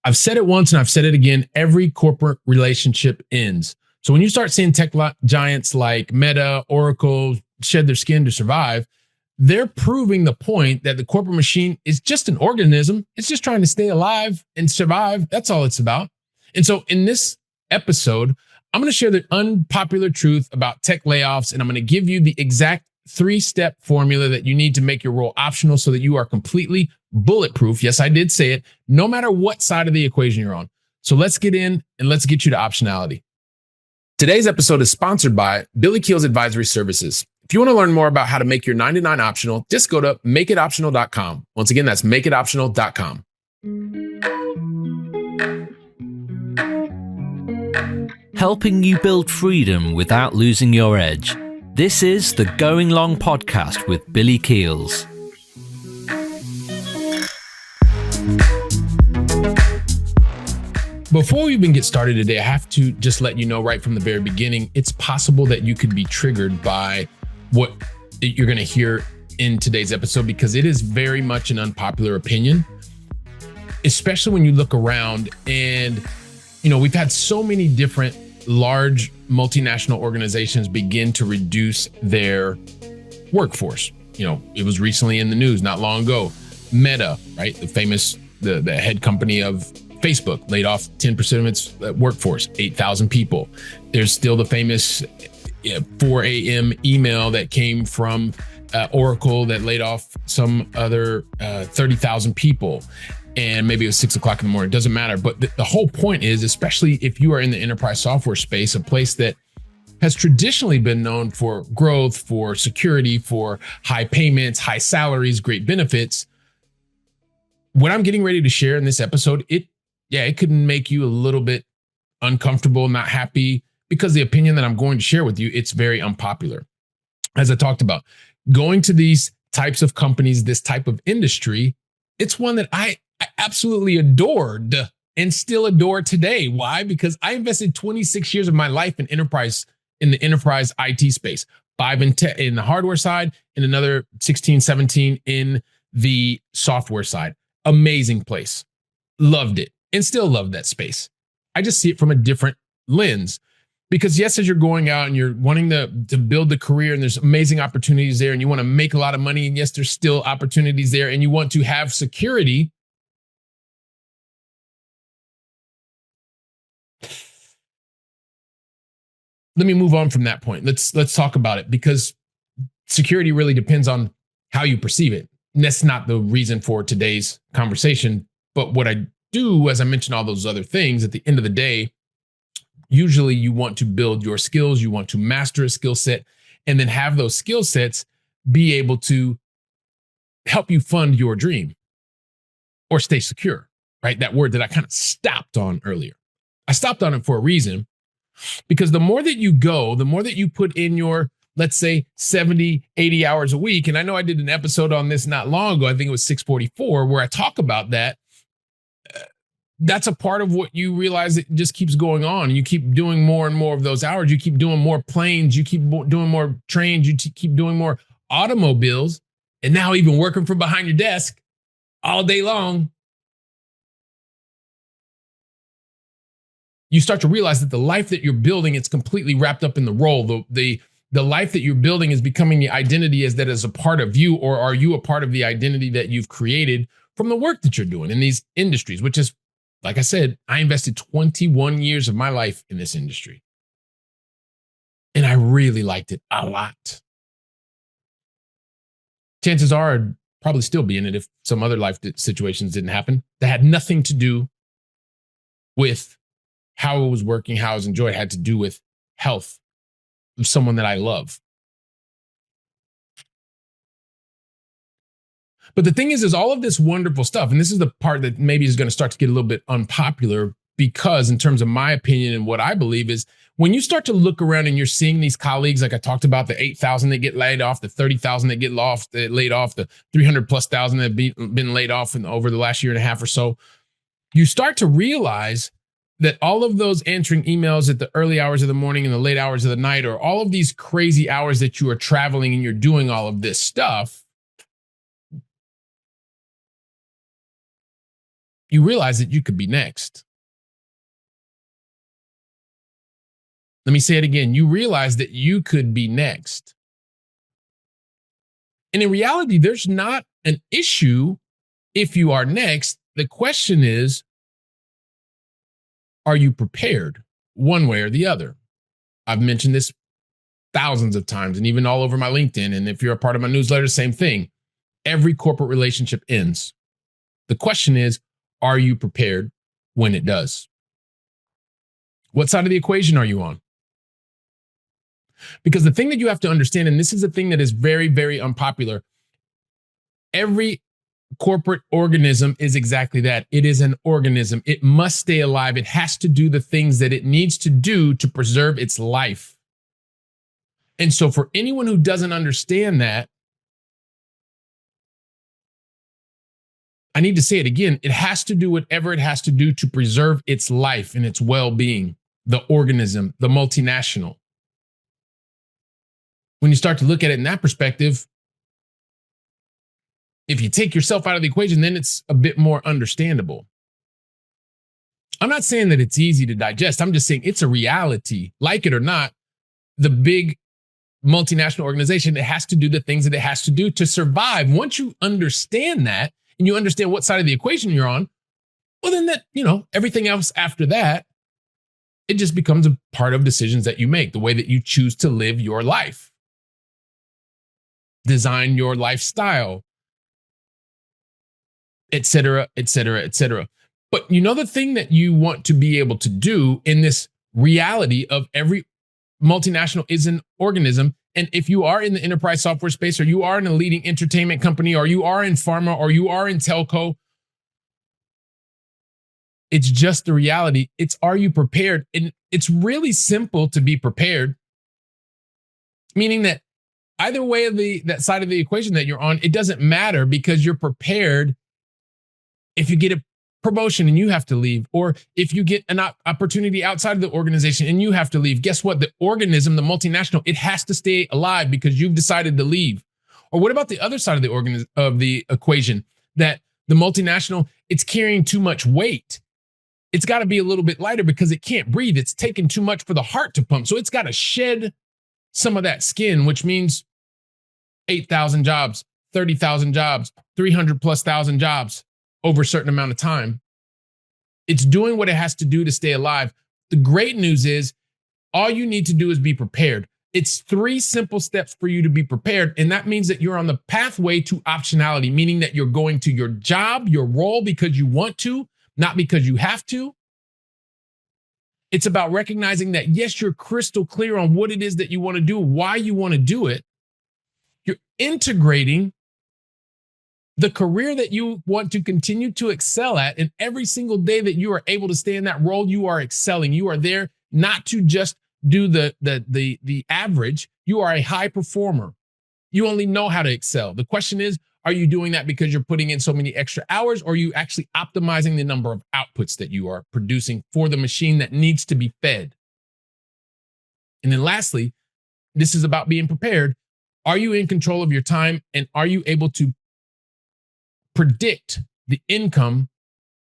I've said it once and I've said it again. Every corporate relationship ends. So when you start seeing tech giants like Meta, Oracle shed their skin to survive, they're proving the point that the corporate machine is just an organism. It's just trying to stay alive and survive. That's all it's about. And so in this episode, I'm going to share the unpopular truth about tech layoffs, and I'm going to give you the exact 3-step formula that you need to make your role optional so that you are completely bulletproof. Yes, I did say it, no matter what side of the equation you're on. So let's get in and let's get you to optionality. Today's episode is sponsored by Billy Keels Advisory Services. If you want to learn more about how to make your 9-to-9 optional, just go to makeitoptional.com. Once again, that's makeitoptional.com. Helping you build freedom without losing your edge. This is the Going Long podcast with Billy Keels. Before we even get started today, I have to just let you know right from the very beginning, it's possible that you could be triggered by what you're going to hear in today's episode because it is very much an unpopular opinion, especially when you look around and, we've had so many different large multinational organizations begin to reduce their workforce. It was recently in the news not long ago. Meta, right? The head company of Facebook laid off 10% of its workforce, 8,000 people. There's still the famous 4 a.m. email that came from Oracle that laid off some other 30,000 people. And maybe it was 6 o'clock in the morning. It doesn't matter. But the whole point is, especially if you are in the enterprise software space, a place that has traditionally been known for growth, for security, for high payments, high salaries, great benefits. What I'm getting ready to share in this episode, it could make you a little bit uncomfortable, not happy, because the opinion that I'm going to share with you, it's very unpopular. As I talked about, going to these types of companies, this type of industry, it's one that I absolutely adored and still adore today. Why? Because I invested 26 years of my life in the enterprise IT space, 5 in the hardware side and another 16, 17 in the software side. Amazing place. Loved it and still love that space. I just see it from a different lens because yes, as you're going out and you're wanting to build the career and there's amazing opportunities there and you want to make a lot of money and yes, there's still opportunities there and you want to have security. Let me move on from that point. Let's talk about it because security really depends on how you perceive it. And that's not the reason for today's conversation. But what I do, as I mentioned, all those other things, at the end of the day, usually you want to build your skills, you want to master a skill set, and then have those skill sets be able to help you fund your dream or stay secure, right? That word that I kind of stopped on earlier. I stopped on it for a reason. Because the more that you go, the more that you put in your, let's say, 70, 80 hours a week. And I know I did an episode on this not long ago. I think it was 644, where I talk about that. That's a part of what you realize that just keeps going on. You keep doing more and more of those hours. You keep doing more planes. You keep doing more trains. You keep doing more automobiles. And now even working from behind your desk all day long. You start to realize that the life that you're building, it's completely wrapped up in the role. The life that you're building is becoming the identity as a part of you, or are you a part of the identity that you've created from the work that you're doing in these industries, which is, like I said, I invested 21 years of my life in this industry. And I really liked it a lot. Chances are I'd probably still be in it if some other life situations didn't happen that had nothing to do with how it was working, how I was enjoying, had to do with health of someone that I love. But the thing is all of this wonderful stuff, and this is the part that maybe is going to start to get a little bit unpopular because in terms of my opinion and what I believe is when you start to look around and you're seeing these colleagues, like I talked about, the 8,000 that get laid off, the 30,000 that get laid off, the 300 plus thousand that have been laid off over the last year and a half or so, you start to realize that all of those answering emails at the early hours of the morning and the late hours of the night, or all of these crazy hours that you are traveling and you're doing all of this stuff, you realize that you could be next. Let me say it again. You realize that you could be next. And in reality, there's not an issue if you are next. The question is, are you prepared one way or the other? I've mentioned this thousands of times and even all over my LinkedIn. And if you're a part of my newsletter, same thing. Every corporate relationship ends. The question is, are you prepared when it does? What side of the equation are you on? Because the thing that you have to understand, and this is the thing that is very, very unpopular, every corporate organism is exactly that. It is an organism. It must stay alive. It has to do the things that it needs to do to preserve its life. And so for anyone who doesn't understand that, I need to say it again. It has to do whatever it has to do to preserve its life and its well-being, the organism, the multinational. When you start to look at it in that perspective, if you take yourself out of the equation, then it's a bit more understandable. I'm not saying that it's easy to digest. I'm just saying it's a reality. Like it or not, the big multinational organization, it has to do the things that it has to do to survive. Once you understand that and you understand what side of the equation you're on, well, then that, everything else after that, it just becomes a part of decisions that you make, the way that you choose to live your life, design your lifestyle, et cetera, et cetera, et cetera. But the thing that you want to be able to do in this reality of every multinational is an organism. And if you are in the enterprise software space, or you are in a leading entertainment company, or you are in pharma, or you are in telco, it's just the reality. It's, are you prepared? And it's really simple to be prepared, meaning that either way of that side of the equation that you're on, it doesn't matter, because you're prepared. If you get a promotion and you have to leave, or if you get an opportunity outside of the organization and you have to leave, guess what? The organism, the multinational, it has to stay alive because you've decided to leave. Or what about the other side of the equation, that the multinational, it's carrying too much weight. It's got to be a little bit lighter because it can't breathe. It's taking too much for the heart to pump. So it's got to shed some of that skin, which means 8,000 jobs, 30,000 jobs, 300,000+ jobs over a certain amount of time. It's doing what it has to do to stay alive. The great news is all you need to do is be prepared. It's 3 simple steps for you to be prepared. And that means that you're on the pathway to optionality, meaning that you're going to your job, your role, because you want to, not because you have to. It's about recognizing that, yes, you're crystal clear on what it is that you want to do, why you want to do it. You're integrating the career that you want to continue to excel at, and every single day that you are able to stay in that role, you are excelling. You are there not to just do the average. You are a high performer. You only know how to excel. The question is, are you doing that because you're putting in so many extra hours, or are you actually optimizing the number of outputs that you are producing for the machine that needs to be fed? And then lastly, this is about being prepared. Are you in control of your time, and are you able to predict the income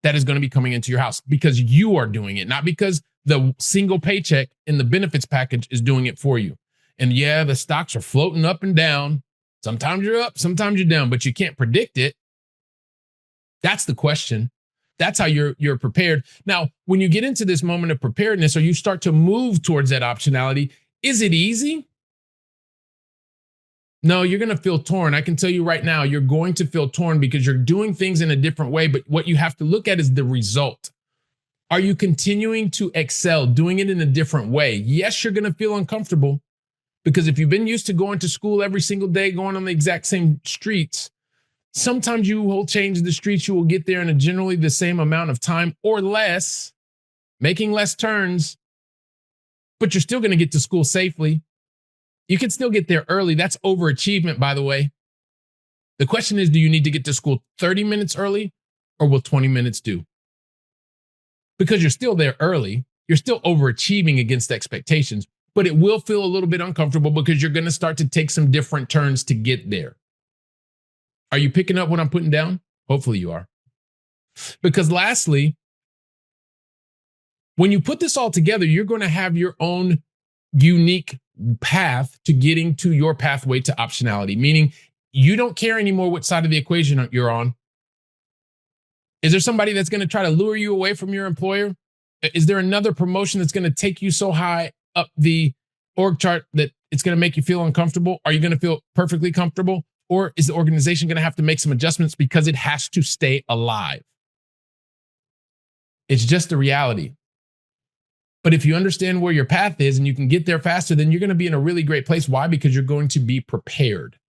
that is going to be coming into your house, because you are doing it, not because the single paycheck in the benefits package is doing it for you? And yeah, the stocks are floating up and down. Sometimes you're up, sometimes you're down, but you can't predict it. That's the question. That's how you're prepared. Now, when you get into this moment of preparedness, or you start to move towards that optionality, is it easy? No, you're going to feel torn. I can tell you right now, you're going to feel torn because you're doing things in a different way. But what you have to look at is the result. Are you continuing to excel, doing it in a different way? Yes, you're going to feel uncomfortable, because if you've been used to going to school every single day, going on the exact same streets, sometimes you will change the streets. You will get there in a generally the same amount of time or less, making less turns, but you're still going to get to school safely. You can still get there early. That's overachievement, by the way. The question is, do you need to get to school 30 minutes early, or will 20 minutes do? Because you're still there early. You're still overachieving against expectations, but it will feel a little bit uncomfortable because you're going to start to take some different turns to get there. Are you picking up what I'm putting down? Hopefully you are. Because lastly, when you put this all together, you're going to have your own unique path to getting to your pathway to optionality, meaning you don't care anymore what side of the equation you're on. Is there somebody that's going to try to lure you away from your employer? Is there another promotion that's going to take you so high up the org chart that it's going to make you feel uncomfortable? Are you going to feel perfectly comfortable? Or is the organization going to have to make some adjustments because it has to stay alive? It's just the reality. But if you understand where your path is and you can get there faster, then you're going to be in a really great place. Why? Because you're going to be prepared.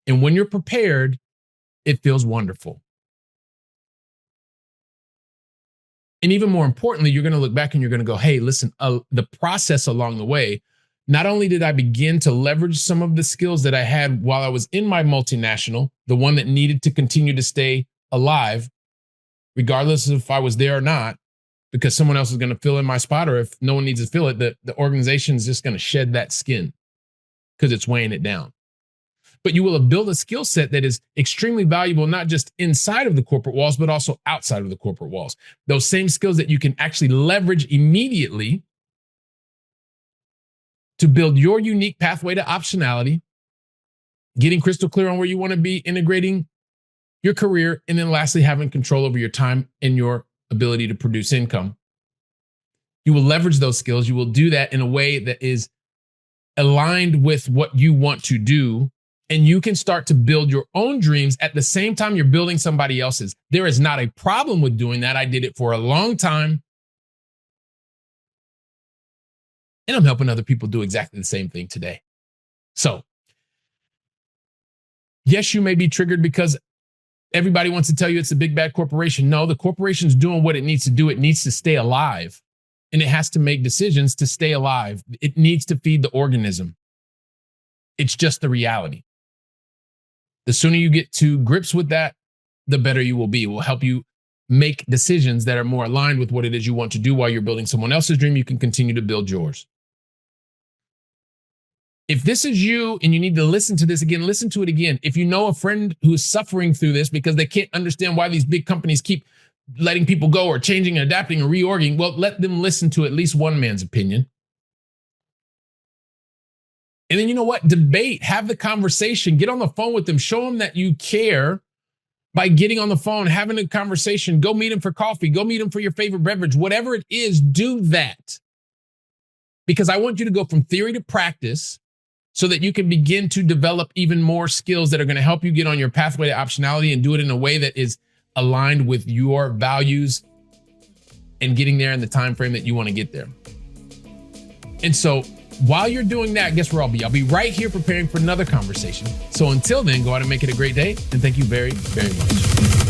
And when you're prepared, it feels wonderful. And even more importantly, you're going to look back and you're going to go, hey, listen, the process along the way, not only did I begin to leverage some of the skills that I had while I was in my multinational, the one that needed to continue to stay alive, regardless of if I was there or not, because someone else is going to fill in my spot, or if no one needs to fill it, the organization is just going to shed that skin because it's weighing it down. But you will have built a skill set that is extremely valuable, not just inside of the corporate walls, but also outside of the corporate walls. Those same skills that you can actually leverage immediately to build your unique pathway to optionality, getting crystal clear on where you want to be, integrating your career, and then lastly, having control over your time and your ability to produce income. You will leverage those skills. You will do that in a way that is aligned with what you want to do. And you can start to build your own dreams at the same time you're building somebody else's. There is not a problem with doing that. I did it for a long time. And I'm helping other people do exactly the same thing today. So, yes, you may be triggered because everybody wants to tell you it's a big bad corporation. No, the corporation's doing what it needs to do. It needs to stay alive. And it has to make decisions to stay alive. It needs to feed the organism. It's just the reality. The sooner you get to grips with that, the better you will be. It will help you make decisions that are more aligned with what it is you want to do while you're building someone else's dream. You can continue to build yours. If this is you and you need to listen to this again, listen to it again. If you know a friend who is suffering through this because they can't understand why these big companies keep letting people go or changing and adapting and reorging, well, let them listen to at least one man's opinion. And then you know what? Debate, have the conversation, get on the phone with them, show them that you care by getting on the phone, having a conversation, go meet them for coffee, go meet them for your favorite beverage, whatever it is, do that. Because I want you to go from theory to practice so that you can begin to develop even more skills that are going to help you get on your pathway to optionality and do it in a way that is aligned with your values and getting there in the time frame that you want to get there. And so while you're doing that, guess where I'll be? I'll be right here preparing for another conversation. So until then, go out and make it a great day. And thank you very, very much.